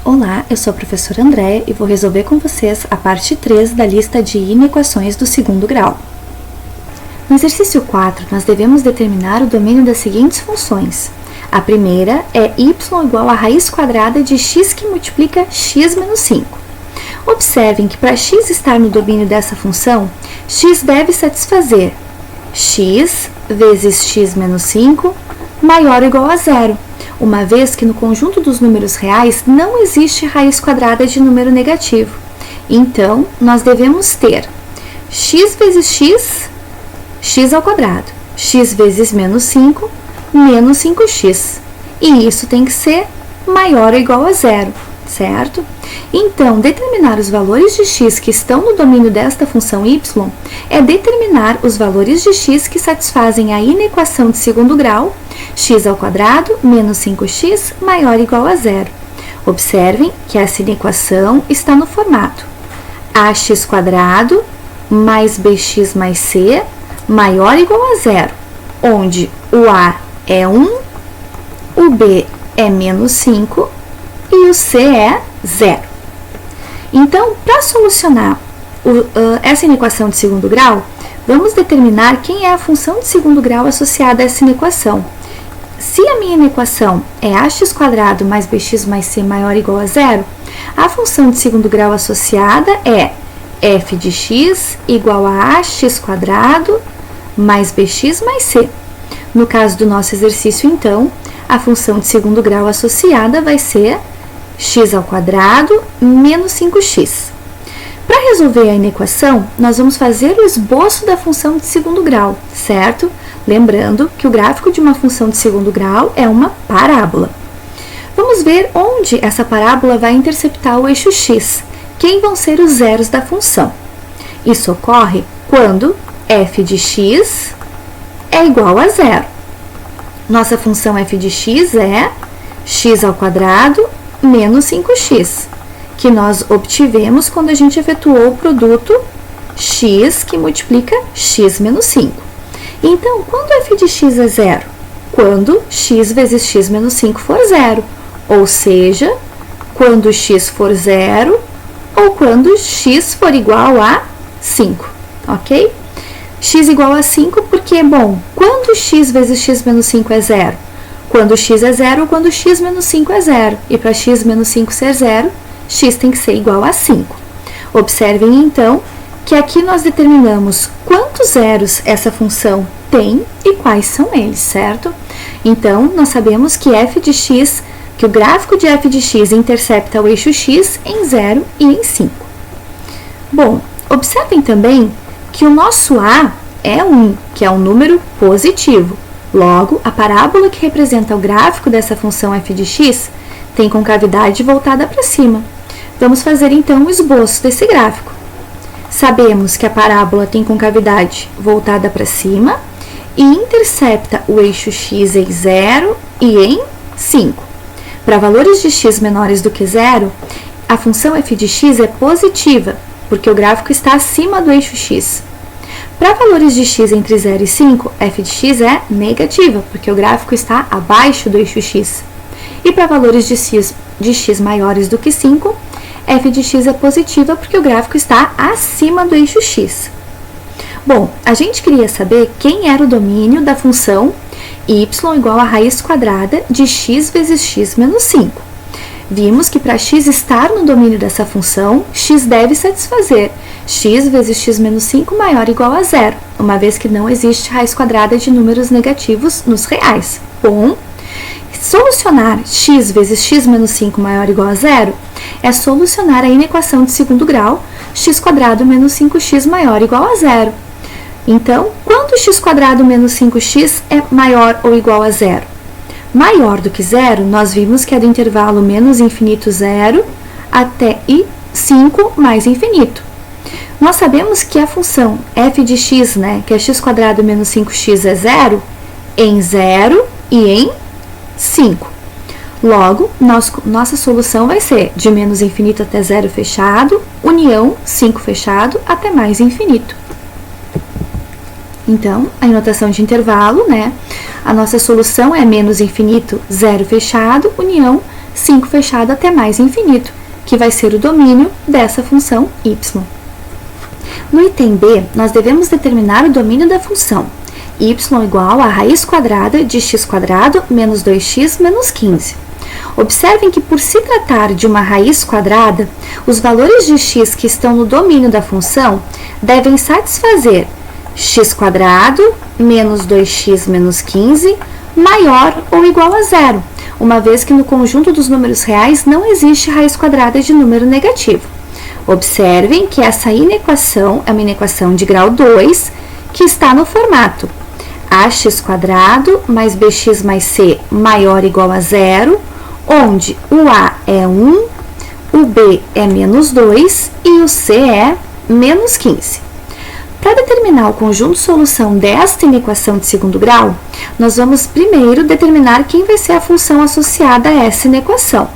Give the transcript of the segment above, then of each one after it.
Olá, eu sou a professora Andréia e vou resolver com vocês a parte 3 da lista de inequações do segundo grau. No exercício 4, nós devemos determinar o domínio das seguintes funções. A primeira é y igual a raiz quadrada de x que multiplica x menos 5. Observem que para x estar no domínio dessa função, x deve satisfazer x vezes x menos 5 maior ou igual a zero, uma vez que no conjunto dos números reais não existe raiz quadrada de número negativo. Então, nós devemos ter x vezes x, x ao quadrado, x vezes menos 5, menos 5x. E isso tem que ser maior ou igual a zero, certo? Então, determinar os valores de x que estão no domínio desta função y é determinar os valores de x que satisfazem a inequação de segundo grau, x ao quadrado menos 5x maior ou igual a zero. Observem que essa inequação está no formato ax quadrado mais bx mais c maior ou igual a zero, onde o a é 1, o b é menos 5 e o c é 0. Então, para solucionar essa inequação de segundo grau, vamos determinar quem é a função de segundo grau associada a essa inequação. Se a minha inequação é ax quadrado mais bx mais c maior ou igual a zero, a função de segundo grau associada é f de x igual a ax quadrado mais bx mais c. No caso do nosso exercício, então, a função de segundo grau associada vai ser x ao quadrado menos 5x. Para resolver a inequação, nós vamos fazer o esboço da função de segundo grau, certo? Lembrando que o gráfico de uma função de segundo grau é uma parábola. Vamos ver onde essa parábola vai interceptar o eixo x, quem vão ser os zeros da função. Isso ocorre quando f de x é igual a zero. Nossa função f de x é x ao quadrado menos 5x, que nós obtivemos quando a gente efetuou o produto x que multiplica x menos 5. Então, quando f de x é zero? Quando x vezes x menos 5 for zero, ou seja, quando x for zero ou quando x for igual a 5, ok? X igual a 5 porque, bom, quando x vezes x menos 5 é zero? Quando x é zero ou quando x menos 5 é zero. E para x menos 5 ser zero, x tem que ser igual a 5. Observem, então, que aqui nós determinamos quantos zeros essa função tem e quais são eles, certo? Então, nós sabemos que f de x, que o gráfico de f de x intercepta o eixo x em 0 e em 5. Bom, observem também que o nosso a é 1, que é um número positivo. Logo, a parábola que representa o gráfico dessa função f de x tem concavidade voltada para cima. Vamos fazer então o esboço desse gráfico. Sabemos que a parábola tem concavidade voltada para cima e intercepta o eixo x em 0 e em 5. Para valores de x menores do que 0, a função f de x é positiva, porque o gráfico está acima do eixo x. Para valores de x entre 0 e 5, f de x é negativa, porque o gráfico está abaixo do eixo x. E para valores de x maiores do que 5, f de x é positiva, porque o gráfico está acima do eixo x. Bom, a gente queria saber quem era o domínio da função y igual a raiz quadrada de x vezes x menos 5. Vimos que para x estar no domínio dessa função, x deve satisfazer x vezes x menos 5 maior ou igual a zero, uma vez que não existe raiz quadrada de números negativos nos reais. Bom, solucionar x vezes x menos 5 maior ou igual a zero é solucionar a inequação de segundo grau x quadrado menos 5x maior ou igual a zero. Então, quando x quadrado menos 5x é maior ou igual a zero? Maior do que zero, nós vimos que é do intervalo menos infinito 0 até 5 mais infinito. Nós sabemos que a função f de x, que é x quadrado menos 5x é zero, em 0 e em 5. Logo, nossa solução vai ser de menos infinito até 0 fechado, união 5 fechado até mais infinito. Então, a notação de intervalo, a nossa solução é menos infinito, 0 fechado, união 5 fechado até mais infinito, que vai ser o domínio dessa função y. No item B, nós devemos determinar o domínio da função y igual a raiz quadrada de x quadrado menos 2x menos 15. Observem que, por se tratar de uma raiz quadrada, os valores de x que estão no domínio da função devem satisfazer x quadrado menos 2x menos 15 maior ou igual a zero, uma vez que no conjunto dos números reais não existe raiz quadrada de número negativo. Observem que essa inequação é uma inequação de grau 2, que está no formato ax² mais bx mais c maior ou igual a zero, onde o a é 1, o b é menos 2 e o c é menos 15. Para determinar o conjunto solução desta inequação de segundo grau, nós vamos primeiro determinar quem vai ser a função associada a essa inequação.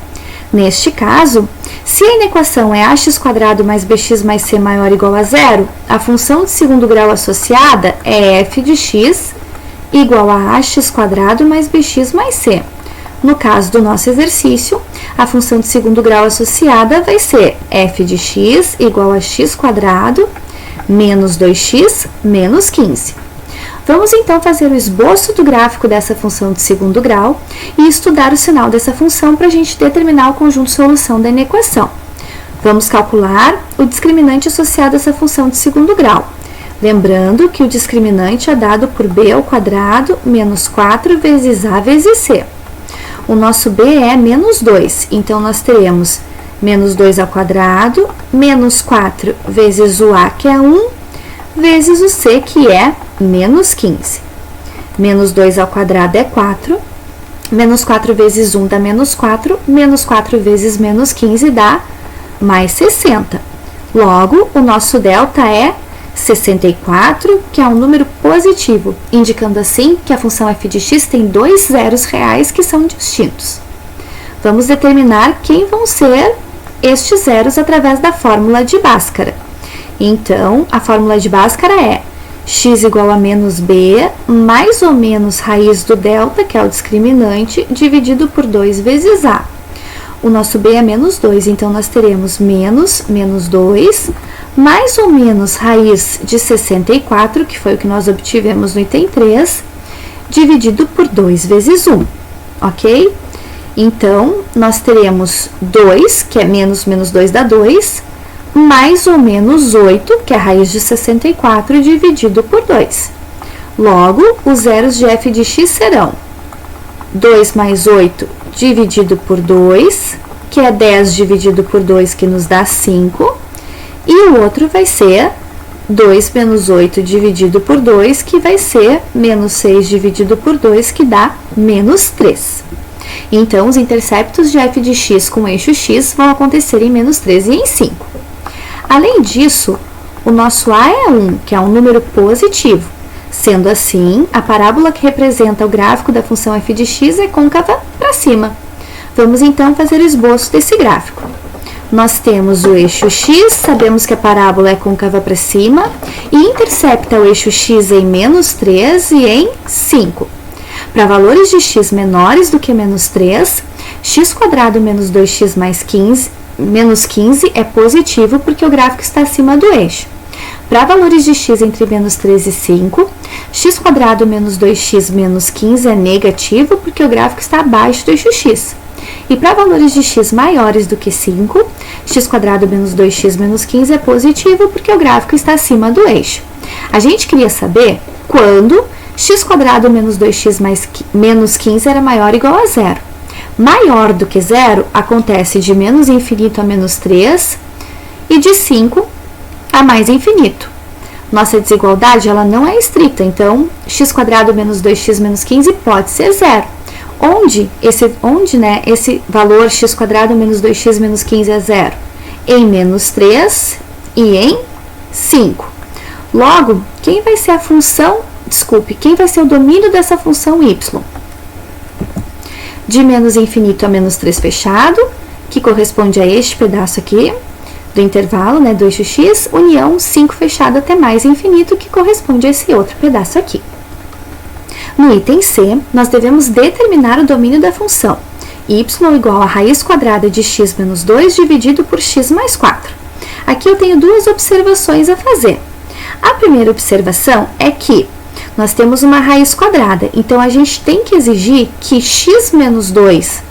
Neste caso, se a inequação é ax² mais bx mais c maior ou igual a zero, a função de segundo grau associada é f de x igual a ax² mais bx mais c. No caso do nosso exercício, a função de segundo grau associada vai ser f de x igual a x² menos 2x menos 15. Vamos então fazer o esboço do gráfico dessa função de segundo grau e estudar o sinal dessa função para a gente determinar o conjunto solução da inequação. Vamos calcular o discriminante associado a essa função de segundo grau. Lembrando que o discriminante é dado por b ao quadrado menos 4 vezes a vezes c. O nosso b é menos 2, então nós teremos menos 2 ao quadrado, menos 4 vezes o a, que é 1, vezes o c, que é menos 15. Menos 2 ao quadrado é 4, menos 4 vezes 1 dá menos 4 vezes menos 15 dá mais 60. Logo, o nosso delta é 64, que é um número positivo, indicando assim que a função f de x tem dois zeros reais que são distintos. Vamos determinar quem vão ser estes zeros através da fórmula de Bhaskara. Então, a fórmula de Bhaskara é x igual a menos b, mais ou menos raiz do delta, que é o discriminante, dividido por 2 vezes a. O nosso b é menos 2, então nós teremos menos 2, mais ou menos raiz de 64, que foi o que nós obtivemos no item 3, dividido por 2 vezes 1, ok? Então, nós teremos 2, que é menos 2 dá 2, mais ou menos 8, que é a raiz de 64, dividido por 2. Logo, os zeros de f de x serão 2 mais 8 dividido por 2, que é 10 dividido por 2, que nos dá 5, e o outro vai ser 2 menos 8 dividido por 2, que vai ser menos 6 dividido por 2, que dá menos 3. Então, os interceptos de f de x com eixo x vão acontecer em menos 3 e em 5. Além disso, o nosso a é 1, que é um número positivo. Sendo assim, a parábola que representa o gráfico da função f de x é côncava para cima. Vamos então fazer o esboço desse gráfico. Nós temos o eixo x, sabemos que a parábola é côncava para cima e intercepta o eixo x em menos 3 e em 5. Para valores de x menores do que menos 3, x² menos 2x mais 15, menos 15 é positivo porque o gráfico está acima do eixo. Para valores de x entre menos 3 e 5, x² menos 2x menos 15 é negativo porque o gráfico está abaixo do eixo x. E para valores de x maiores do que 5, x² menos 2x menos 15 é positivo porque o gráfico está acima do eixo. A gente queria saber quando x² menos 2x menos 15 era maior ou igual a zero. Maior do que zero acontece de menos infinito a menos 3 e de 5 a mais infinito. Nossa desigualdade ela não é estrita, então x² menos 2x menos 15 pode ser zero. Onde esse valor x² menos 2x menos 15 é zero? Em menos 3 e em 5. Logo, quem vai ser o domínio dessa função y? De menos infinito a menos 3 fechado, que corresponde a este pedaço aqui, do intervalo, do eixo x, união 5 fechado até mais infinito, que corresponde a esse outro pedaço aqui. No item C, nós devemos determinar o domínio da função y igual a raiz quadrada de x menos 2 dividido por x mais 4. Aqui eu tenho duas observações a fazer. A primeira observação é que nós temos uma raiz quadrada, então a gente tem que exigir que x menos 2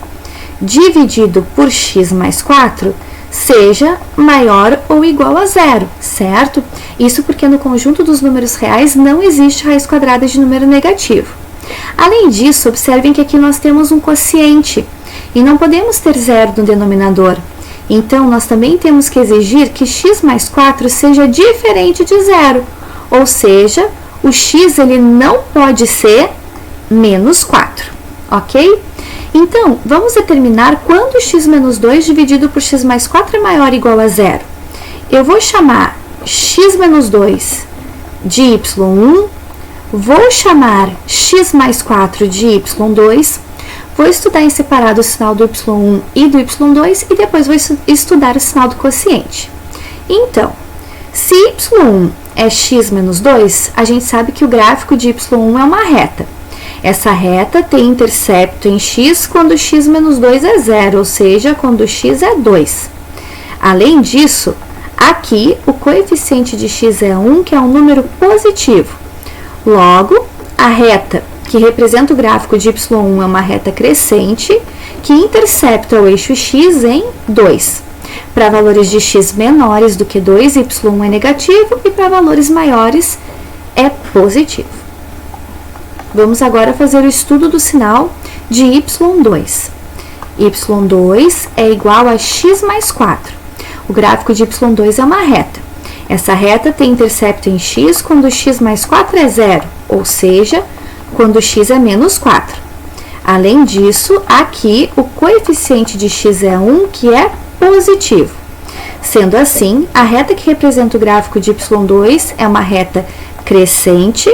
dividido por x mais 4 seja maior ou igual a zero, certo? Isso porque no conjunto dos números reais não existe raiz quadrada de número negativo. Além disso, observem que aqui nós temos um quociente e não podemos ter zero no denominador. Então, nós também temos que exigir que x mais 4 seja diferente de zero, ou seja, o x ele não pode ser menos 4, ok? Então, vamos determinar quando x menos 2 dividido por x mais 4 é maior ou igual a zero. Eu vou chamar x menos 2 de y1, vou chamar x mais 4 de y2, vou estudar em separado o sinal do y1 e do y2 e depois vou estudar o sinal do quociente. Então, se y1 é x menos 2, a gente sabe que o gráfico de y1 é uma reta. Essa reta tem intercepto em x quando x menos 2 é zero, ou seja, quando x é 2. Além disso, aqui o coeficiente de x é 1, que é um número positivo. Logo, a reta que representa o gráfico de y1 é uma reta crescente, que intercepta o eixo x em 2. Para valores de x menores do que 2, y1 é negativo e para valores maiores é positivo. Vamos agora fazer o estudo do sinal de y2. y2 é igual a x mais 4. O gráfico de y2 é uma reta. Essa reta tem intercepto em x quando x mais 4 é zero, ou seja, quando x é menos 4. Além disso, aqui o coeficiente de x é 1, que é positivo. Sendo assim, a reta que representa o gráfico de y2 é uma reta crescente,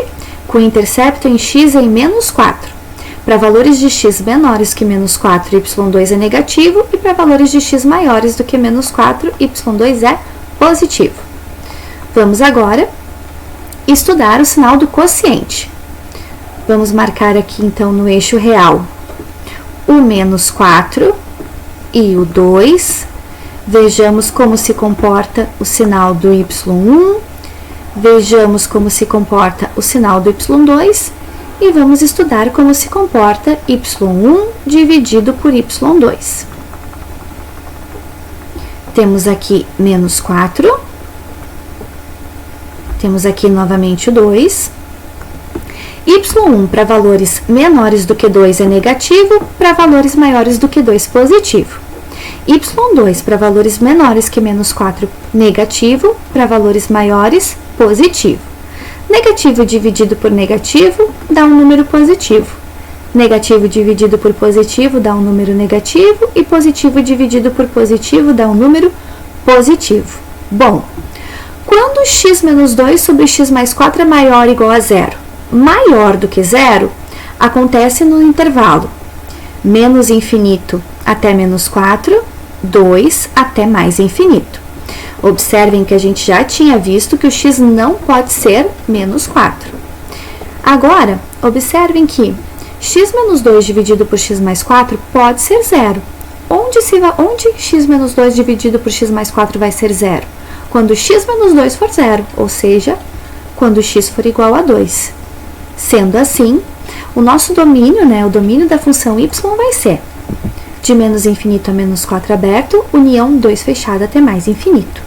com intercepto em x em menos 4. Para valores de x menores que menos 4, y2 é negativo, e para valores de x maiores do que menos 4, y2 é positivo. Vamos agora estudar o sinal do quociente. Vamos marcar aqui, então, no eixo real o menos 4 e o 2. Vejamos como se comporta o sinal do y1. Vejamos como se comporta o sinal do y2 e vamos estudar como se comporta y1 dividido por y2. Temos aqui menos 4, temos aqui novamente o 2. y1 para valores menores do que 2 é negativo, para valores maiores do que 2 positivo. y2 para valores menores que menos 4 negativo, para valores maiores positivo. Negativo dividido por negativo dá um número positivo. Negativo dividido por positivo dá um número negativo e positivo dividido por positivo dá um número positivo. Bom, quando x menos 2 sobre x mais 4 é maior ou igual a zero? Maior do que zero acontece no intervalo menos infinito até menos 4, 2 até mais infinito. Observem que a gente já tinha visto que o x não pode ser menos 4. Agora, observem que x menos 2 dividido por x mais 4 pode ser zero. Onde x menos 2 dividido por x mais 4 vai ser zero? Quando x menos 2 for zero, ou seja, quando x for igual a 2. Sendo assim, o nosso domínio, o domínio da função y vai ser de menos infinito a menos 4 aberto, união 2 fechado até mais infinito.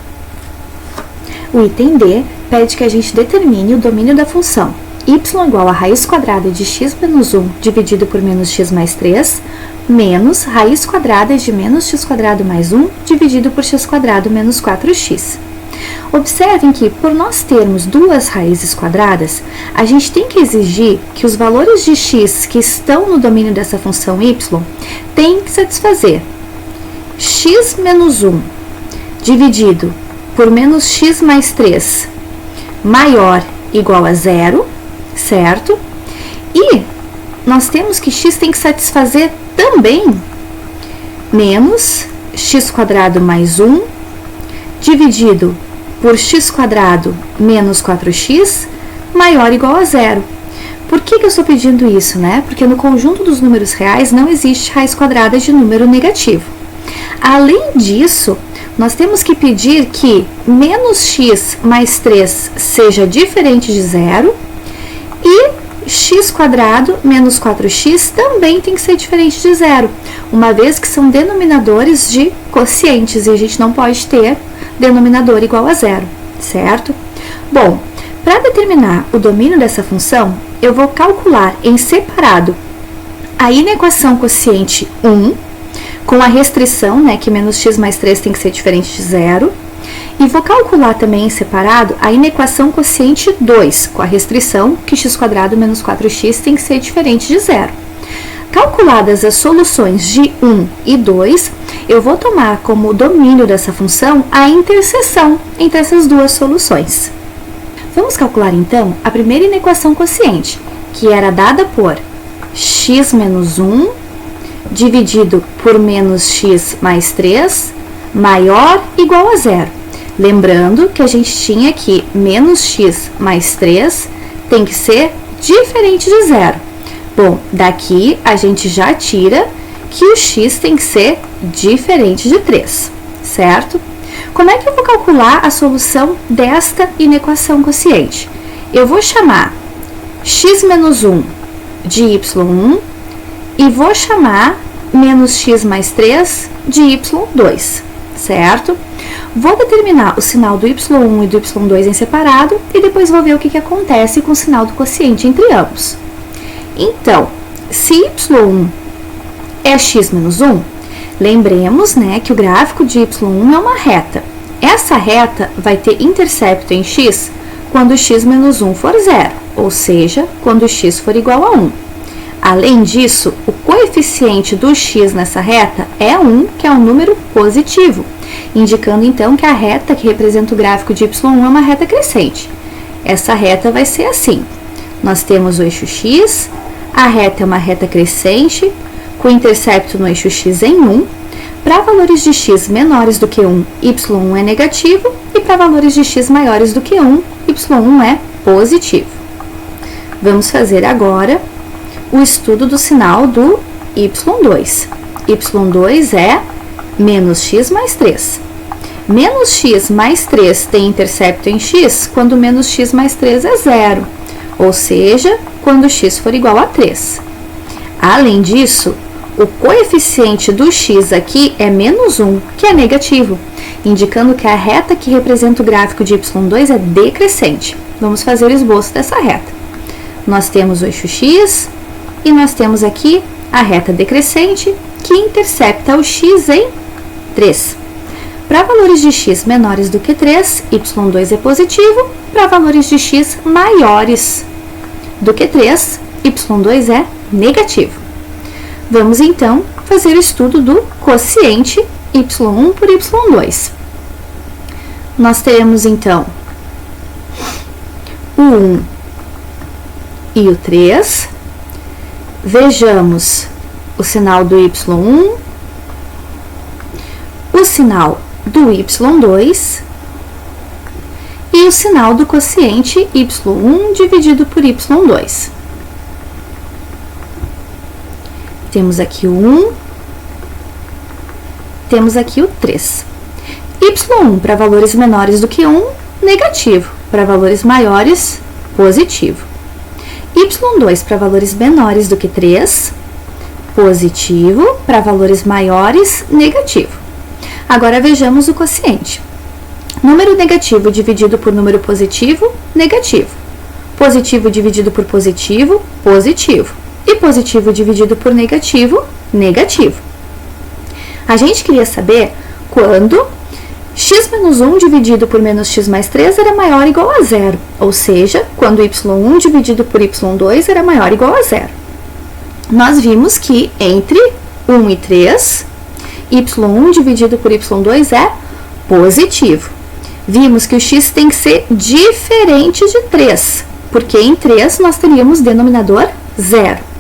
O item D pede que a gente determine o domínio da função y igual a raiz quadrada de x menos 1 dividido por menos x mais 3, menos raiz quadrada de menos x quadrado mais 1 dividido por x quadrado menos 4x. Observem que, por nós termos duas raízes quadradas, a gente tem que exigir que os valores de x que estão no domínio dessa função y têm que satisfazer x menos 1 dividido por menos x mais 3 maior igual a zero, certo? E nós temos que x tem que satisfazer também menos x quadrado mais 1 dividido por x quadrado menos 4x maior ou igual a zero. Por que eu estou pedindo isso, né? Porque no conjunto dos números reais não existe raiz quadrada de número negativo. Além disso, nós temos que pedir que menos x mais 3 seja diferente de zero e x quadrado menos 4x também tem que ser diferente de zero, uma vez que são denominadores de quocientes e a gente não pode ter denominador igual a zero, certo? Bom, para determinar o domínio dessa função, eu vou calcular em separado a inequação quociente 1, com a restrição, né, que menos x mais 3 tem que ser diferente de zero, e vou calcular também em separado a inequação quociente 2, com a restrição que x quadrado menos 4x tem que ser diferente de zero. Calculadas as soluções de 1 e 2, eu vou tomar como domínio dessa função a interseção entre essas duas soluções. Vamos calcular então a primeira inequação quociente, que era dada por x menos 1 dividido por menos x mais 3 maior ou igual a zero. Lembrando que a gente tinha que menos x mais 3 tem que ser diferente de zero. Bom, daqui a gente já tira que o x tem que ser diferente de 3, certo? Como é que eu vou calcular a solução desta inequação quociente? Eu vou chamar x menos 1 de y1 e vou chamar menos x mais 3 de y2, certo? Vou determinar o sinal do y1 e do y2 em separado e depois vou ver o que acontece com o sinal do quociente entre ambos. Então, se y1 é x menos 1, lembremos, né, que o gráfico de y1 é uma reta. Essa reta vai ter intercepto em x quando x menos 1 for zero, ou seja, quando x for igual a 1. Além disso, o coeficiente do x nessa reta é 1, que é um número positivo, indicando então que a reta que representa o gráfico de y1 é uma reta crescente. Essa reta vai ser assim. Nós temos o eixo x, a reta é uma reta crescente, com intercepto no eixo x em 1. Para valores de x menores do que 1, y1 é negativo, e para valores de x maiores do que 1, y1 é positivo. Vamos fazer agora o estudo do sinal do y2. y2 é menos x mais 3. Menos x mais 3 tem intercepto em x quando menos x mais 3 é zero, ou seja, quando x for igual a 3. Além disso, o coeficiente do x aqui é menos 1, que é negativo, indicando que a reta que representa o gráfico de y2 é decrescente. Vamos fazer o esboço dessa reta. Nós temos o eixo x e nós temos aqui a reta decrescente que intercepta o x em 3. Para valores de x menores do que 3, y2 é positivo. Para valores de x maiores do que 3, y2 é negativo. Vamos então fazer o estudo do quociente y1 por y2. Nós teremos então o 1 e o 3. Vejamos o sinal do y1, o sinal do y2 e o sinal do quociente y1 dividido por y2. Temos aqui o 1, temos aqui o 3. y1 para valores menores do que 1, negativo. Para valores maiores, positivo. y2 para valores menores do que 3, positivo. Para valores maiores, negativo. Agora vejamos o quociente. Número negativo dividido por número positivo, negativo. Positivo dividido por positivo, positivo. E positivo dividido por negativo, negativo. A gente queria saber quando x menos 1 dividido por menos x mais 3 era maior ou igual a zero, ou seja, quando y1 dividido por y2 era maior ou igual a zero. Nós vimos que entre 1 e 3, y1 dividido por y2 é positivo. Vimos que o x tem que ser diferente de 3, porque em 3 nós teríamos denominador zero.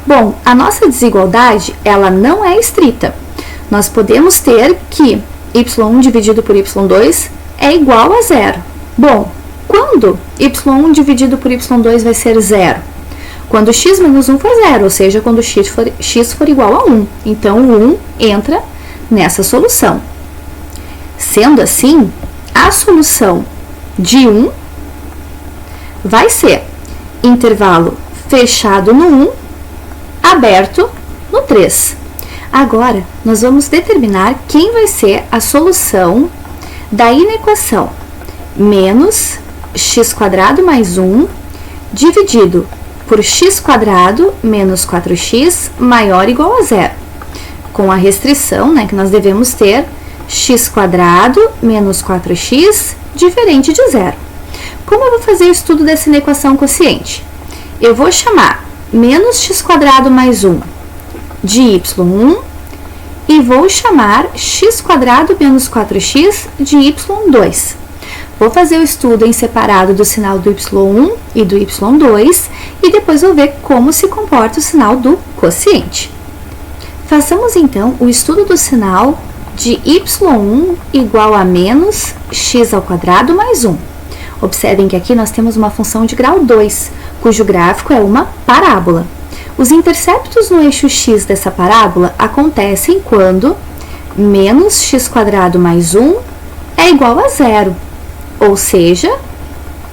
Bom, a nossa desigualdade, ela não é estrita. Nós podemos ter que y1 dividido por y2 é igual a zero. Bom, quando y1 dividido por y2 vai ser zero? quando x menos 1 for zero, ou seja, quando x for igual a 1. Então, o 1 entra nessa solução. Sendo assim, a solução de 1 vai ser intervalo fechado no 1, aberto no 3. Agora, nós vamos determinar quem vai ser a solução da inequação menos x² mais 1 dividido por x² menos 4x maior ou igual a zero. Com a restrição, né, que nós devemos ter x² menos 4x diferente de zero. Como eu vou fazer o estudo dessa inequação quociente? Eu vou chamar menos x² mais 1 de y1 e vou chamar x² menos 4x de y2. Vou fazer o estudo em separado do sinal do y1 e do y2 e depois vou ver como se comporta o sinal do quociente. Façamos então o estudo do sinal de y1 igual a menos x² mais 1. Observem que aqui nós temos uma função de grau 2, cujo gráfico é uma parábola. Os interceptos no eixo x dessa parábola acontecem quando menos x² mais 1 é igual a zero, ou seja,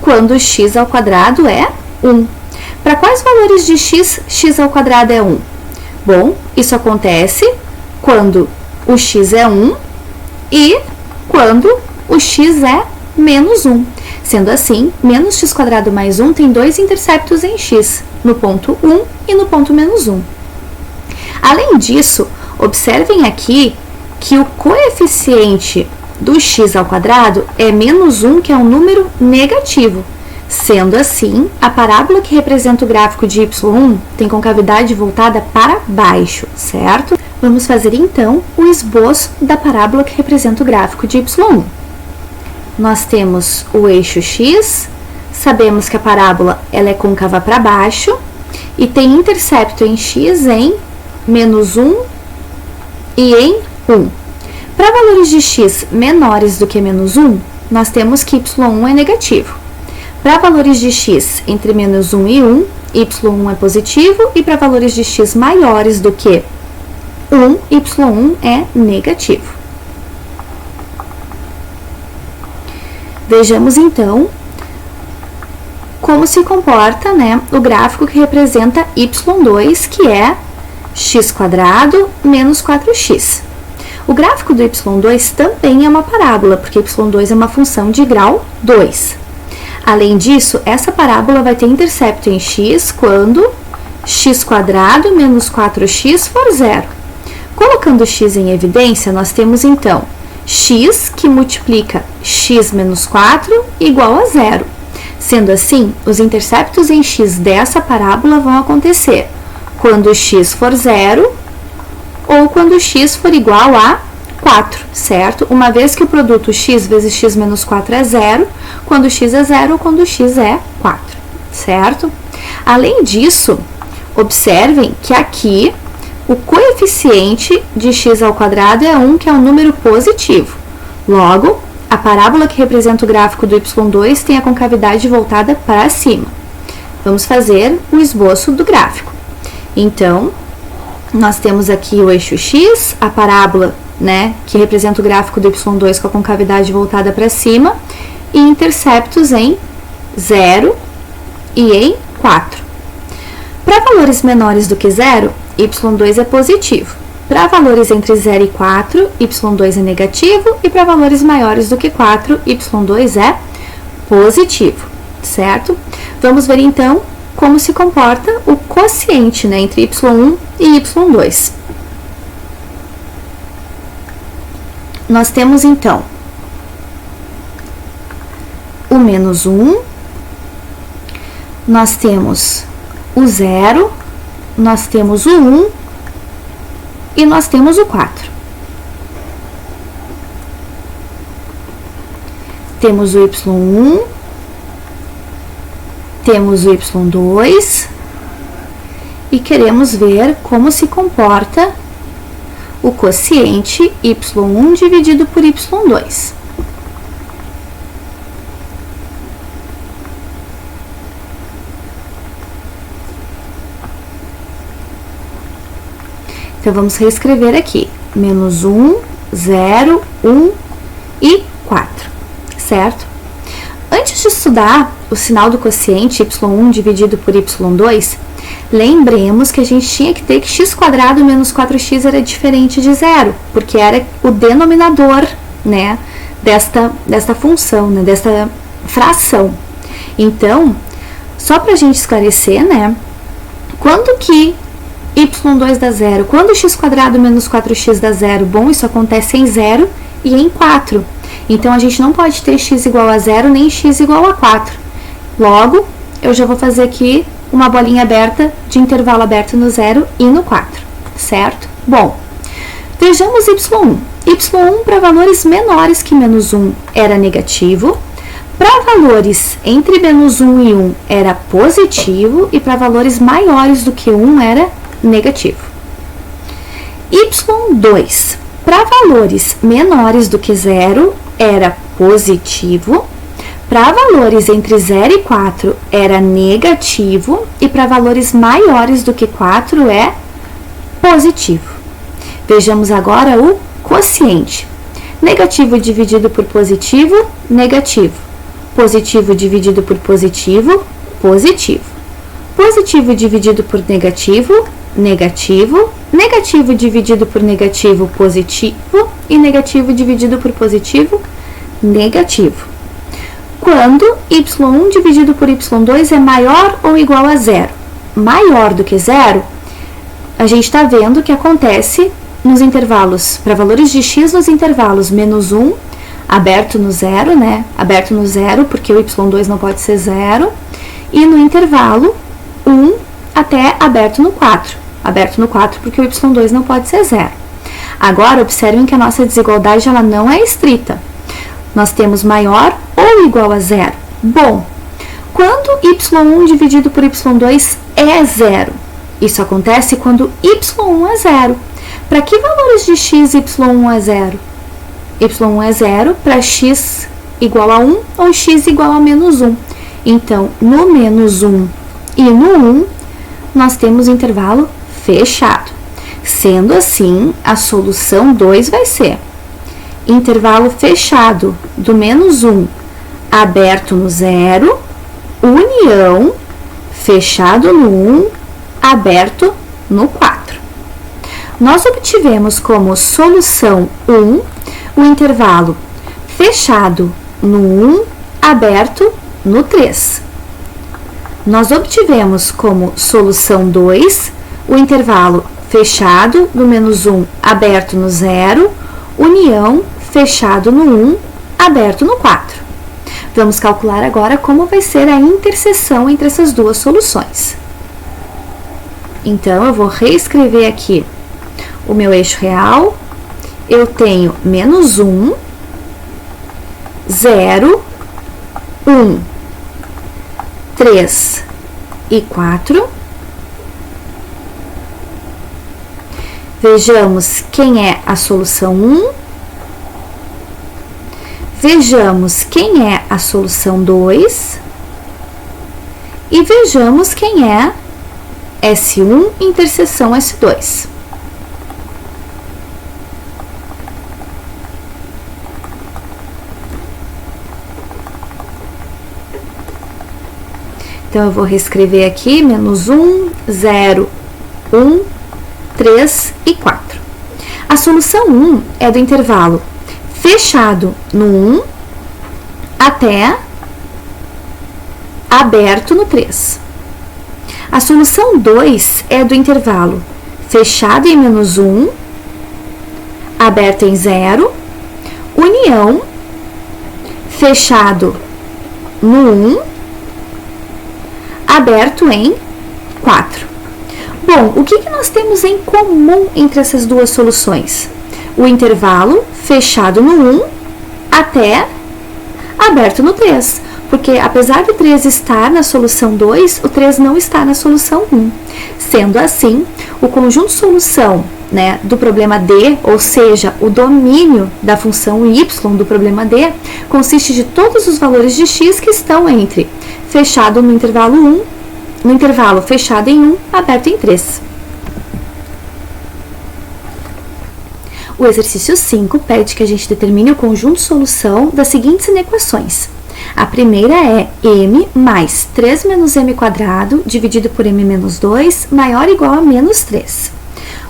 quando x² é 1. Para quais valores de x, x² é 1? Bom, isso acontece quando o x é 1 e quando o x é menos 1. Sendo assim, menos x² mais 1 tem dois interceptos em x, no ponto 1 e no ponto menos 1. Além disso, observem aqui que o coeficiente do x² é menos 1, que é um número negativo. Sendo assim, a parábola que representa o gráfico de y1 tem concavidade voltada para baixo, certo? Vamos fazer então o esboço da parábola que representa o gráfico de y1. Nós temos o eixo x, sabemos que a parábola ela é côncava para baixo e tem intercepto em x em menos 1 e em 1. Para valores de x menores do que menos 1, nós temos que y1 é negativo. Para valores de x entre menos 1 e 1, y1 é positivo, e para valores de x maiores do que 1, y1 é negativo. Vejamos então como se comporta, né, o gráfico que representa y2, que é x² menos 4x. O gráfico do y2 também é uma parábola, porque y2 é uma função de grau 2. Além disso, essa parábola vai ter intercepto em x quando x² menos 4x for zero. Colocando x em evidência, nós temos então x que multiplica x menos 4 igual a zero. Sendo assim, os interceptos em x dessa parábola vão acontecer quando x for zero ou quando x for igual a 4, certo? Uma vez que o produto x vezes x menos 4 é zero, quando x é zero ou quando x é 4, certo? Além disso, observem que aqui o coeficiente de x² é 1, que é um número positivo. Logo, a parábola que representa o gráfico do y2 tem a concavidade voltada para cima. Vamos fazer o esboço do gráfico. Então, nós temos aqui o eixo x, a parábola, né, que representa o gráfico do y2 com a concavidade voltada para cima, e interceptos em 0 e em 4. Para valores menores do que 0, y2 é positivo. Para valores entre 0 e 4, y2 é negativo, e para valores maiores do que 4, y2 é positivo, certo? Vamos ver então como se comporta o quociente, né, entre y1 e y2. Nós temos então o menos 1, nós temos o 0, nós temos o 1 e nós temos o 4. Temos o y1, temos o y2 e queremos ver como se comporta o quociente y1 dividido por y2. Então, vamos reescrever aqui. Menos 1, 0, 1 e 4, certo? Antes de estudar o sinal do quociente y1 dividido por y2, lembremos que a gente tinha que ter que x² menos 4x era diferente de zero, porque era o denominador, né, desta função, né, desta fração. Então, só para a gente esclarecer, né, quando que y2 dá zero? Quando x² menos 4x dá zero? Bom, isso acontece em 0 e em 4. Então, a gente não pode ter x igual a 0 nem x igual a 4. Logo, eu já vou fazer aqui uma bolinha aberta de intervalo aberto no 0 e no 4, certo? Bom, vejamos y1. y1 para valores menores que menos 1 era negativo, para valores entre menos 1 e 1 era positivo e para valores maiores do que 1 era negativo. y2, para valores menores do que 0 era positivo, para valores entre 0 e 4 era negativo e para valores maiores do que 4 é positivo. Vejamos agora o quociente. Negativo dividido por positivo, negativo. Positivo dividido por positivo, positivo. Positivo dividido por negativo, negativo. Negativo dividido por negativo, positivo. E negativo dividido por positivo, negativo. Quando y1 dividido por y2 é maior ou igual a zero? Maior do que zero, a gente está vendo que acontece nos intervalos, para valores de x nos intervalos menos 1, aberto no zero, né? Aberto no zero, porque o y2 não pode ser zero, e no intervalo 1 até aberto no 4. Aberto no 4, porque o y2 não pode ser zero. Agora, observem que a nossa desigualdade ela não é estrita. Nós temos maior ou igual a zero. Bom, quando y1 dividido por y2 é zero? Isso acontece quando y1 é zero. Para que valores de x y1 é zero? y1 é zero para x igual a 1 ou x igual a menos 1. Então, no menos 1 e no 1, nós temos intervalo fechado. Sendo assim, a solução 2 vai ser intervalo fechado do menos 1 aberto no 0, união fechado no 1, aberto no 4. Nós obtivemos como solução 1 o intervalo fechado no 1, aberto no 3. Nós obtivemos como solução 2 o intervalo fechado do menos 1, aberto no 0, união fechado no 1, aberto no 4. Vamos calcular agora como vai ser a interseção entre essas duas soluções. Então, eu vou reescrever aqui o meu eixo real. Eu tenho menos 1, 0, 1, 3 e 4. Vejamos quem é a solução 1. Vejamos quem é a solução 2. E vejamos quem é S1 interseção S2. Então, eu vou reescrever aqui, menos 1, 0, 1, 3 e 4. A solução 1 é do intervalo fechado no 1 até aberto no 3. A solução 2 é do intervalo fechado em menos 1, aberto em 0, união, fechado no 1, aberto em 4. Bom, o que nós temos em comum entre essas duas soluções? O intervalo fechado no 1 até aberto no 3. Porque apesar do 3 estar na solução 2, o 3 não está na solução 1. Sendo assim, o conjunto solução, né, do problema D, ou seja, o domínio da função y do problema D, consiste de todos os valores de x que estão entre fechado no intervalo 1, no intervalo fechado em 1, aberto em 3. O exercício 5 pede que a gente determine o conjunto solução das seguintes inequações. A primeira é m mais 3 menos m quadrado dividido por m menos 2 maior ou igual a menos 3.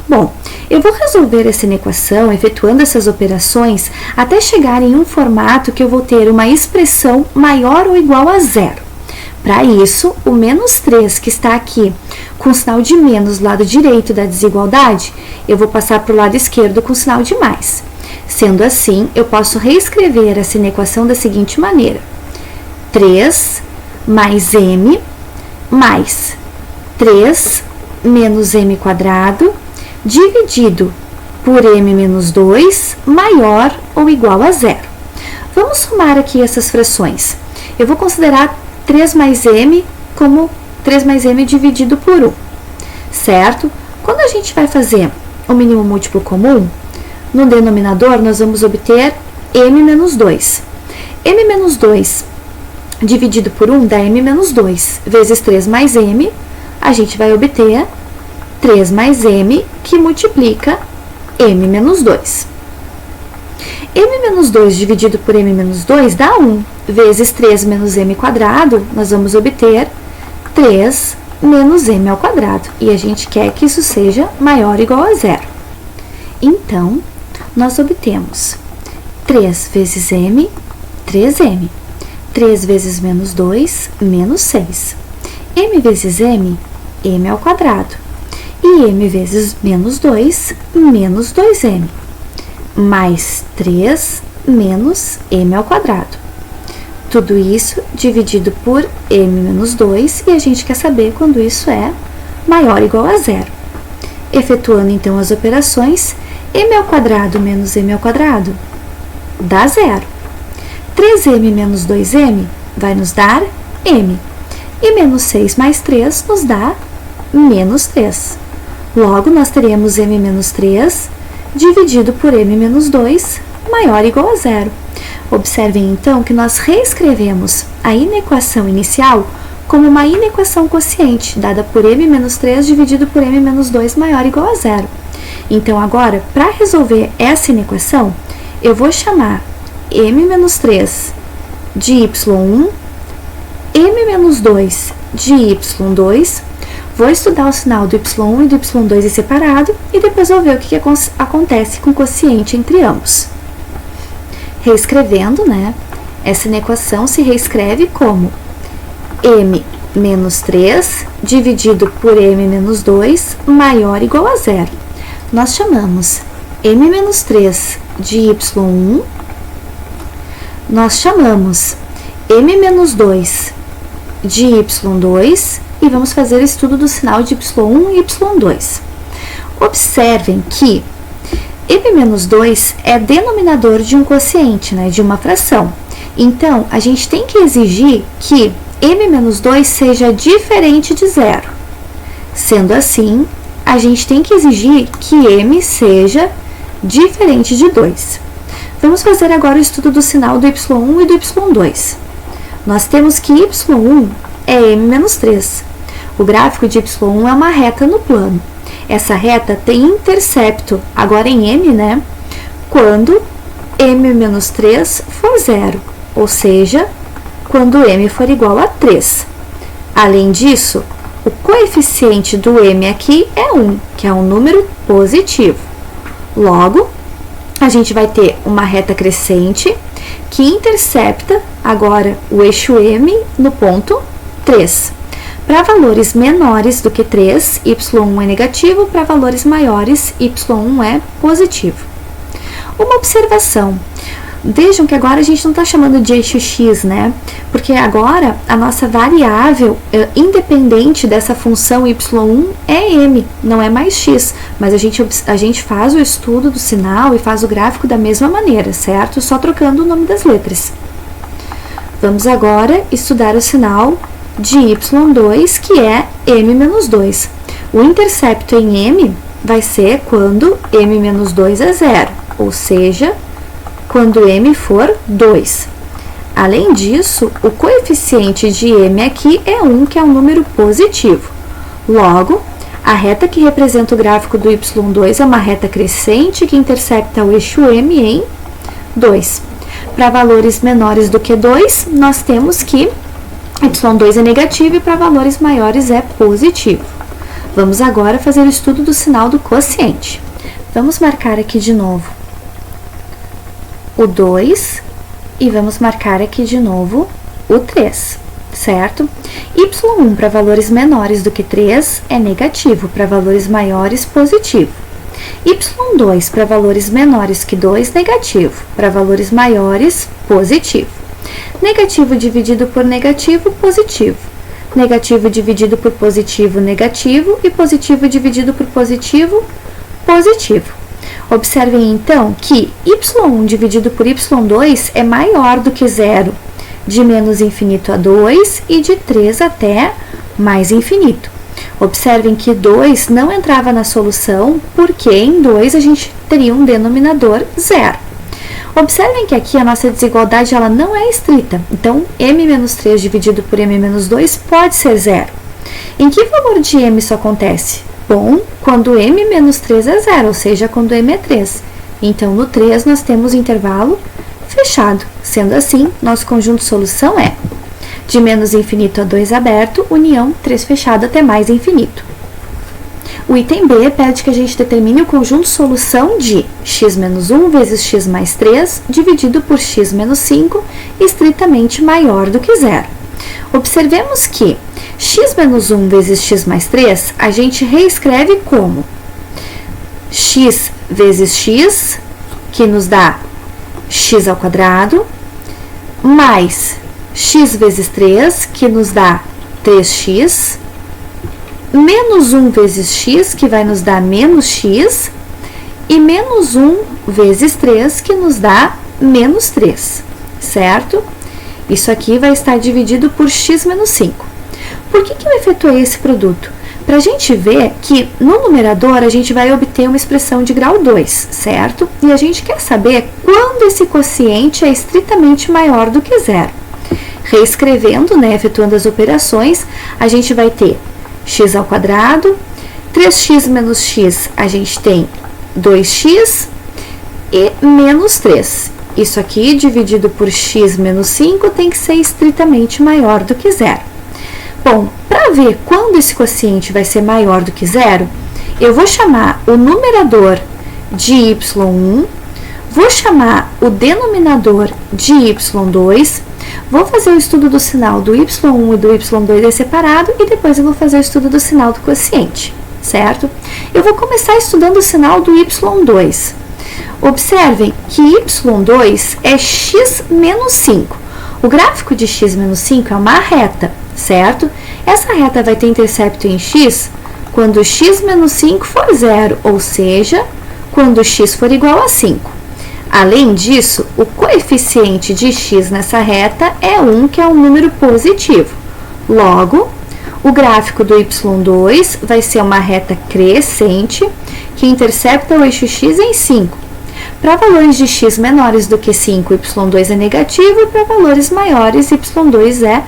Bom, eu vou resolver essa inequação efetuando essas operações até chegar em um formato que eu vou ter uma expressão maior ou igual a zero. Para isso, o menos 3 que está aqui com o sinal de menos do lado direito da desigualdade, eu vou passar para o lado esquerdo com o sinal de mais. Sendo assim, eu posso reescrever essa inequação da seguinte maneira. 3 mais m mais 3 menos m quadrado dividido por m menos 2 maior ou igual a zero. Vamos somar aqui essas frações. Eu vou considerar 3 mais m como 3 mais m dividido por 1, certo? Quando a gente vai fazer o mínimo múltiplo comum, no denominador nós vamos obter m menos 2. m menos 2 dividido por 1 dá m menos 2, vezes 3 mais m, a gente vai obter 3 mais m, que multiplica m menos 2. m menos 2 dividido por m menos 2 dá 1, vezes 3 menos m quadrado, nós vamos obter 3 menos m ao quadrado. E a gente quer que isso seja maior ou igual a zero. Então, nós obtemos 3 vezes m, 3m. 3 vezes menos 2, menos 6. m vezes m, m ao quadrado. E m vezes menos 2, menos 2m. Mais 3 menos m ao quadrado. Tudo isso dividido por m menos 2, e a gente quer saber quando isso é maior ou igual a zero. Efetuando então as operações, m ao quadrado menos m ao quadrado dá zero. 3m menos 2m vai nos dar m. E menos 6 mais 3 nos dá menos 3. Logo, nós teremos m menos 3 dividido por m menos 2 maior ou igual a zero. Observem, então, que nós reescrevemos a inequação inicial como uma inequação quociente, dada por m menos 3 dividido por m menos 2 maior ou igual a zero. Então, agora, para resolver essa inequação, eu vou chamar m menos 3 de y1, m menos 2 de y2, vou estudar o sinal do y1 e do y2 em separado e depois vou ver o que acontece com o quociente entre ambos. Reescrevendo, essa inequação se reescreve como m menos 3 dividido por m menos 2 maior ou igual a zero. Nós chamamos m menos 3 de y1, nós chamamos m menos 2 de y2 e vamos fazer o estudo do sinal de y1 e y2. Observem que m menos 2 é denominador de um quociente, de uma fração. Então, a gente tem que exigir que m menos 2 seja diferente de zero. Sendo assim, a gente tem que exigir que m seja diferente de 2. Vamos fazer agora o estudo do sinal do y1 e do y2. Nós temos que y1 é m menos 3. O gráfico de y1 é uma reta no plano. Essa reta tem intercepto, agora em m, quando m menos 3 for zero, ou seja, quando m for igual a 3. Além disso, o coeficiente do m aqui é 1, que é um número positivo. Logo, a gente vai ter uma reta crescente que intercepta agora o eixo m no ponto 3. Para valores menores do que 3, y1 é negativo, para valores maiores, y1 é positivo. Uma observação. Vejam que agora a gente não está chamando de eixo x, Porque agora a nossa variável independente dessa função y1 é m, não é mais x. Mas a gente faz o estudo do sinal e faz o gráfico da mesma maneira, certo? Só trocando o nome das letras. Vamos agora estudar o sinal de y2, que é m menos 2. O intercepto em m vai ser quando m menos 2 é zero, ou seja, quando m for 2. Além disso, o coeficiente de m aqui é 1, que é um número positivo. Logo, A reta que representa o gráfico do y2 é uma reta crescente que intercepta o eixo M em 2. Para valores menores do que 2, nós temos que y2 é negativo e para valores maiores é positivo. Vamos agora fazer o estudo do sinal do quociente. Vamos marcar aqui de novo o 2 e vamos marcar aqui de novo o 3, certo? y1 para valores menores do que 3 é negativo, para valores maiores, positivo. y2 para valores menores que 2, negativo, para valores maiores, positivo. Negativo dividido por negativo, positivo. Negativo dividido por positivo, negativo. E positivo dividido por positivo, positivo. Observem, então, que y1 dividido por y2 é maior do que zero, de menos infinito a 2 e de 3 até mais infinito. Observem que 2 não entrava na solução, porque em 2 a gente teria um denominador zero. Observem que aqui a nossa desigualdade ela não é estrita, então m-3 dividido por m-2 pode ser zero. Em que valor de m isso acontece? Bom, quando m-3 é zero, ou seja, quando m é 3. Então, no 3 nós temos intervalo fechado. Sendo assim, nosso conjunto de solução é de menos infinito a 2 aberto, união 3 fechado até mais infinito. O item B pede que a gente determine o conjunto de solução de x menos 1 vezes x mais 3 dividido por x menos 5 estritamente maior do que zero. Observemos que x menos 1 vezes x mais 3 a gente reescreve como x vezes x, que nos dá x ao quadrado, mais x vezes 3, que nos dá 3x, menos 1 vezes x, que vai nos dar menos x, e menos 1 vezes 3, que nos dá menos 3, certo? Isso aqui vai estar dividido por x menos 5. Por que eu efetuei esse produto? Para a gente ver que no numerador a gente vai obter uma expressão de grau 2, certo? E a gente quer saber quando esse quociente é estritamente maior do que zero. Reescrevendo, né, efetuando as operações, a gente vai ter x ao quadrado, 3x menos x, a gente tem 2x e menos 3. Isso aqui, dividido por x menos 5, tem que ser estritamente maior do que zero. Bom, para ver quando esse quociente vai ser maior do que zero, eu vou chamar o numerador de y1, vou chamar o denominador de y2, vou fazer o estudo do sinal do y1 e do y2 separado e depois eu vou fazer o estudo do sinal do quociente, certo? Eu vou começar estudando o sinal do y2. Observem que y2 é x menos 5. O gráfico de x menos 5 é uma reta, certo? Essa reta vai ter intercepto em x quando x menos 5 for zero, ou seja, quando x for igual a 5. Além disso, o coeficiente de x nessa reta é 1, que é um número positivo. Logo, o gráfico do y2 vai ser uma reta crescente que intercepta o eixo x em 5. Para valores de x menores do que 5, y2 é negativo, e para valores maiores, y2 é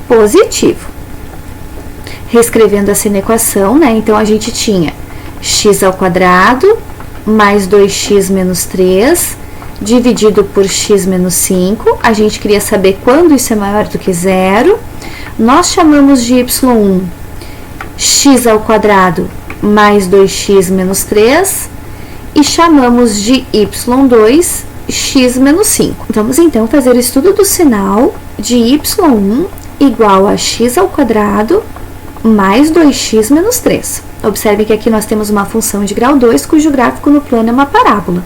positivo. Reescrevendo essa equação, né? Então, a gente tinha x ao quadrado mais 2x menos 3 dividido por x menos 5. A gente queria saber quando isso é maior do que zero. Nós chamamos de y1 x ao quadrado mais 2x menos 3 e chamamos de y2 x menos 5. Vamos então fazer o estudo do sinal de y1 igual a x ao quadrado mais 2x menos 3. Observe que aqui nós temos uma função de grau 2, cujo gráfico no plano é uma parábola.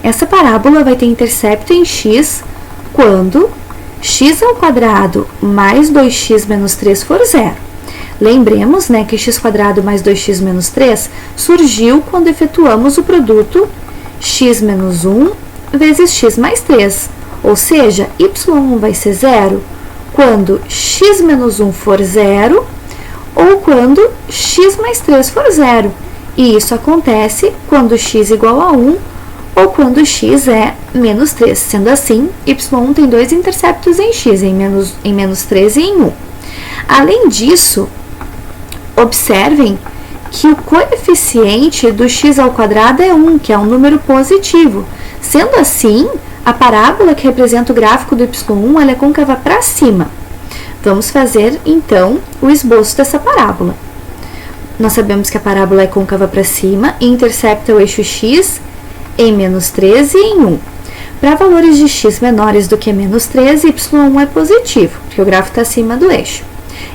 Essa parábola vai ter intercepto em x quando x ao quadrado mais 2x menos 3 for zero. Lembremos, né, que x quadrado mais 2x menos 3 surgiu quando efetuamos o produto x menos 1 vezes x mais 3. Ou seja, y1 vai ser zero quando x menos 1 for zero ou quando x mais 3 for zero. E isso acontece quando x igual a 1 ou quando x é menos 3. Sendo assim, y1 tem dois interceptos em x, em menos 3 e em 1. Além disso, observem que o coeficiente do x ao quadrado é 1, que é um número positivo. Sendo assim, a parábola que representa o gráfico do y1 ela é côncava para cima. Vamos fazer, então, o esboço dessa parábola. Nós sabemos que a parábola é côncava para cima e intercepta o eixo x em menos 13 e em 1. Para valores de x menores do que menos 13, y1 é positivo, porque o gráfico está acima do eixo.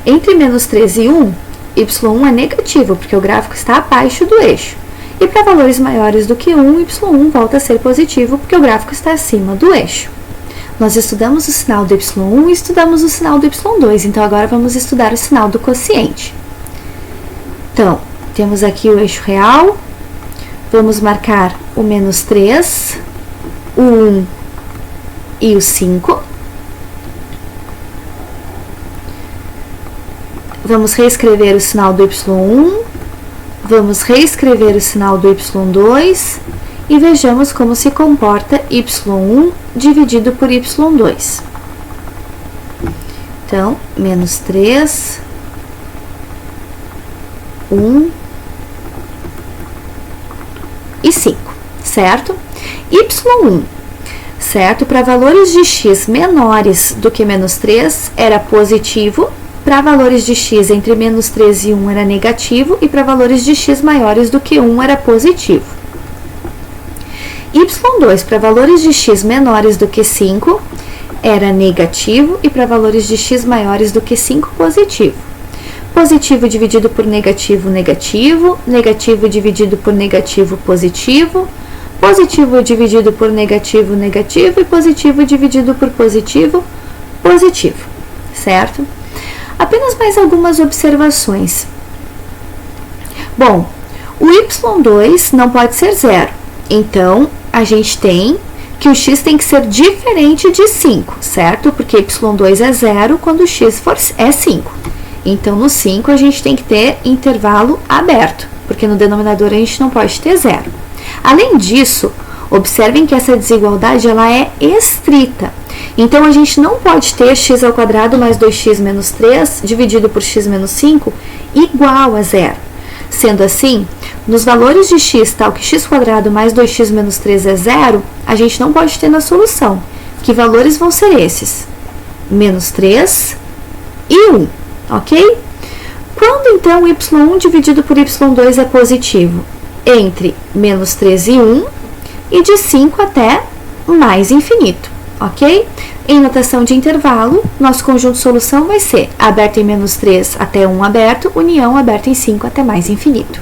Entre menos 13 e 1, y1 é negativo, porque o gráfico está abaixo do eixo. E para valores maiores do que 1, y1 volta a ser positivo, porque o gráfico está acima do eixo. Nós estudamos o sinal do y1 e estudamos o sinal do y2, então agora vamos estudar o sinal do quociente. Então, temos aqui o eixo real, vamos marcar o menos 3, o 1 e o 5. Vamos reescrever o sinal do y1, vamos reescrever o sinal do y2 e vejamos como se comporta y1 dividido por y2. Então, menos 3, 1 e 5, certo? y1, certo? Para valores de x menores do que menos 3, era positivo. Para valores de x entre menos 3 e 1 era negativo. E para valores de x maiores do que 1 era positivo. y2, para valores de x menores do que 5, era negativo. E para valores de x maiores do que 5, positivo. Positivo dividido por negativo, negativo. Negativo dividido por negativo, positivo. Positivo dividido por negativo, negativo. E positivo dividido por positivo, positivo. Certo? Apenas mais algumas observações. Bom, o y2 não pode ser zero. Então, a gente tem que o x tem que ser diferente de 5, certo? Porque y2 é zero quando o x é 5. Então, no 5, a gente tem que ter intervalo aberto, porque no denominador a gente não pode ter zero. Além disso, observem que essa desigualdade ela é estrita. Então, a gente não pode ter x ao quadrado mais 2x menos 3 dividido por x menos 5 igual a zero. Sendo assim, nos valores de x tal que x quadrado mais 2x menos 3 é zero, a gente não pode ter na solução. Que valores vão ser esses? Menos 3 e 1, ok? Quando, então, y1 dividido por y2 é positivo? Entre menos 3 e 1 e de 5 até mais infinito, ok? Em notação de intervalo, nosso conjunto de solução vai ser aberto em menos 3 até 1 aberto, união aberto em 5 até mais infinito.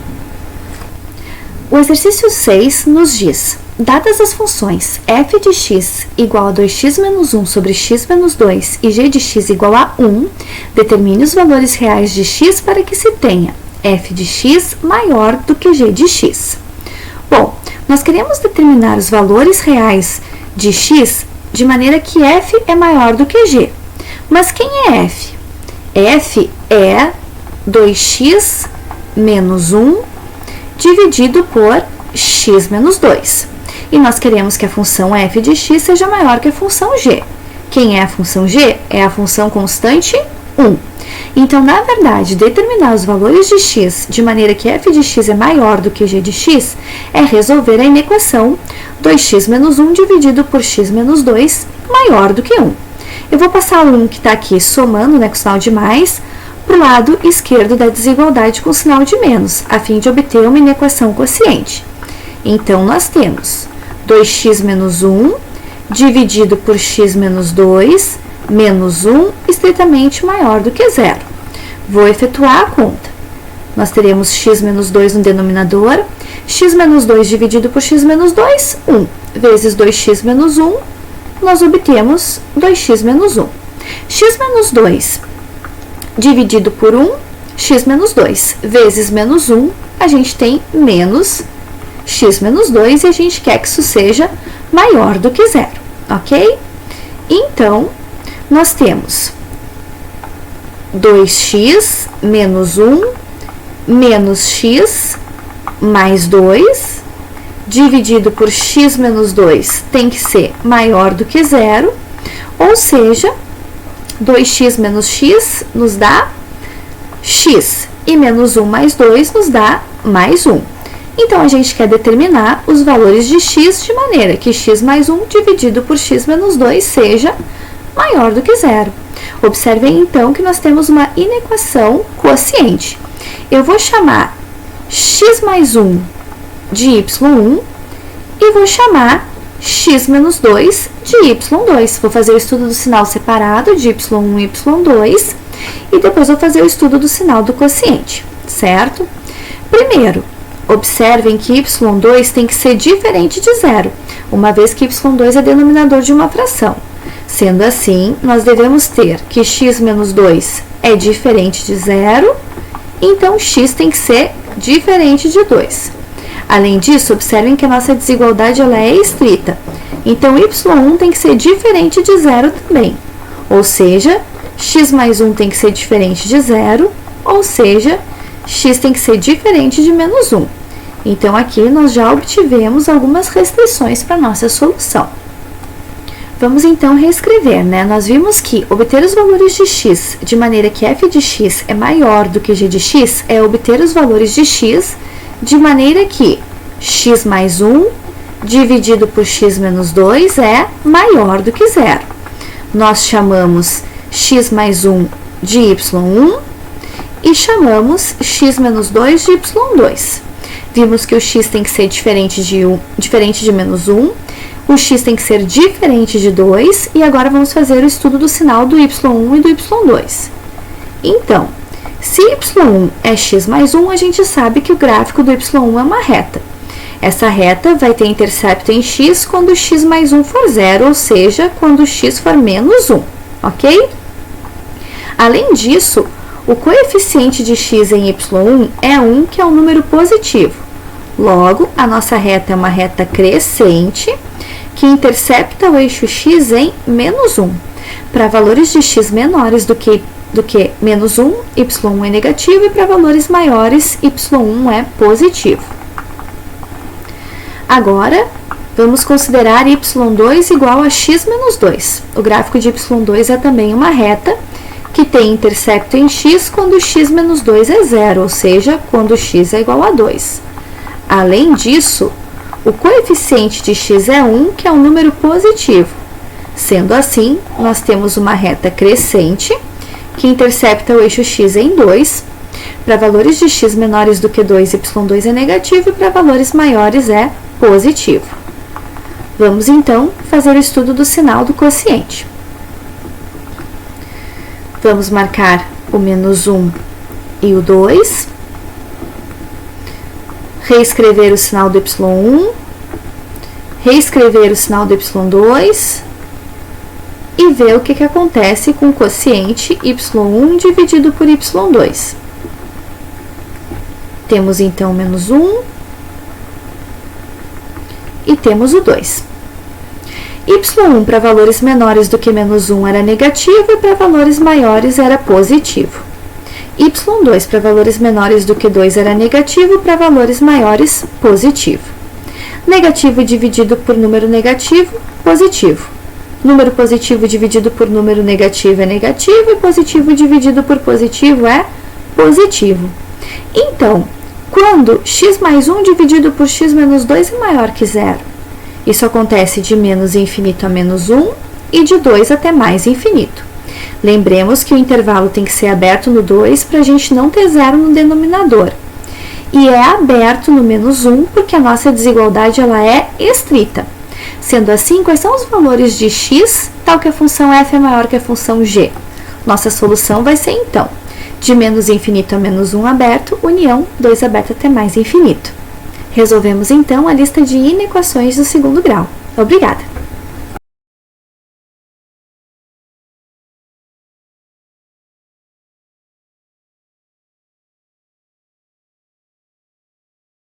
O exercício 6 nos diz, dadas as funções f de x igual a 2x menos 1 sobre x menos 2 e g de x igual a 1, determine os valores reais de x para que se tenha f de x maior do que g de x. Bom, nós queremos determinar os valores reais de x de maneira que f é maior do que g. Mas quem é f? f é 2x menos 1 dividido por x menos 2. E nós queremos que a função f de x seja maior que a função g. Quem é a função g? É a função constante 1. Então, na verdade, determinar os valores de x de maneira que f de x é maior do que g de x é resolver a inequação 2x menos 1 dividido por x menos 2 maior do que 1. Eu vou passar o 1 que está aqui somando, né, com o sinal de mais, para o lado esquerdo da desigualdade com o sinal de menos, a fim de obter uma inequação quociente. Então, nós temos 2x menos 1 dividido por x menos 2 menos 1 estritamente maior do que zero. Vou efetuar a conta. Nós teremos x menos 2 no denominador, x menos 2 dividido por x menos 2, 1, vezes 2x menos 1, nós obtemos 2x menos 1. x menos 2 dividido por 1, x menos 2, vezes menos 1, a gente tem menos x menos 2 e a gente quer que isso seja maior do que zero, ok? Então, nós temos 2x menos 1 menos x mais 2 dividido por x menos 2 tem que ser maior do que zero, ou seja, 2x menos x nos dá x e menos 1 mais 2 nos dá mais 1. Então, a gente quer determinar os valores de x de maneira que x mais 1 dividido por x menos 2 seja maior do que zero. Observem, então, que nós temos uma inequação quociente. Eu vou chamar x mais 1 de y1 e vou chamar x menos 2 de y2. Vou fazer o estudo do sinal separado de y1 e y2 e depois vou fazer o estudo do sinal do quociente, certo? Primeiro, observem que y2 tem que ser diferente de zero, uma vez que y2 é denominador de uma fração. Sendo assim, nós devemos ter que x menos 2 é diferente de zero, então x tem que ser diferente de 2. Além disso, observem que a nossa desigualdade ela é estrita, então y1 tem que ser diferente de zero também, ou seja, x mais 1 tem que ser diferente de zero, ou seja, x tem que ser diferente de menos 1. Então, aqui nós já obtivemos algumas restrições para a nossa solução. Vamos então reescrever, né? Nós vimos que obter os valores de x de maneira que f de x é maior do que g de x é obter os valores de x de maneira que x mais 1 dividido por x menos 2 é maior do que zero. Nós chamamos x mais 1 de y1 e chamamos x menos 2 de y2. Vimos que o x tem que ser diferente de menos 1, o x tem que ser diferente de 2, e agora vamos fazer o estudo do sinal do y1 e do y2. Então, se y1 é x mais 1, a gente sabe que o gráfico do y1 é uma reta. Essa reta vai ter intercepto em x quando x mais 1 for zero, ou seja, quando x for menos 1, ok? Além disso, o coeficiente de x em y1 é 1, que é um número positivo. Logo, a nossa reta é uma reta crescente, que intercepta o eixo x em menos 1. Para valores de x menores do que menos 1, y1 é negativo, e para valores maiores, y1 é positivo. Agora, vamos considerar y2 igual a x menos 2. O gráfico de y2 é também uma reta, que tem intercepto em x quando x menos 2 é zero, ou seja, quando x é igual a 2. Além disso, o coeficiente de x é 1, que é um número positivo. Sendo assim, nós temos uma reta crescente, que intercepta o eixo x em 2. Para valores de x menores do que 2, y2 é negativo, e para valores maiores é positivo. Vamos, então, fazer o estudo do sinal do quociente. Vamos marcar o menos 1 e o 2. Reescrever o sinal do y1, reescrever o sinal do y2 e ver o que acontece com o quociente y1 dividido por y2. Temos então menos 1 e temos o 2. y1 para valores menores do que menos 1 era negativo e para valores maiores era positivo. y2 para valores menores do que 2 era negativo, para valores maiores, positivo. Negativo dividido por número negativo, positivo. Número positivo dividido por número negativo é negativo, e positivo dividido por positivo é positivo. Então, quando x mais 1 dividido por x menos 2 é maior que zero? Isso acontece de menos infinito a menos 1 e de 2 até mais infinito. Lembremos que o intervalo tem que ser aberto no 2 para a gente não ter zero no denominador. E é aberto no menos 1 porque a nossa desigualdade ela é estrita. Sendo assim, quais são os valores de x, tal que a função f é maior que a função g? Nossa solução vai ser, então, de menos infinito a menos 1 aberto, união 2 aberto até mais infinito. Resolvemos, então, a lista de inequações do segundo grau. Obrigada!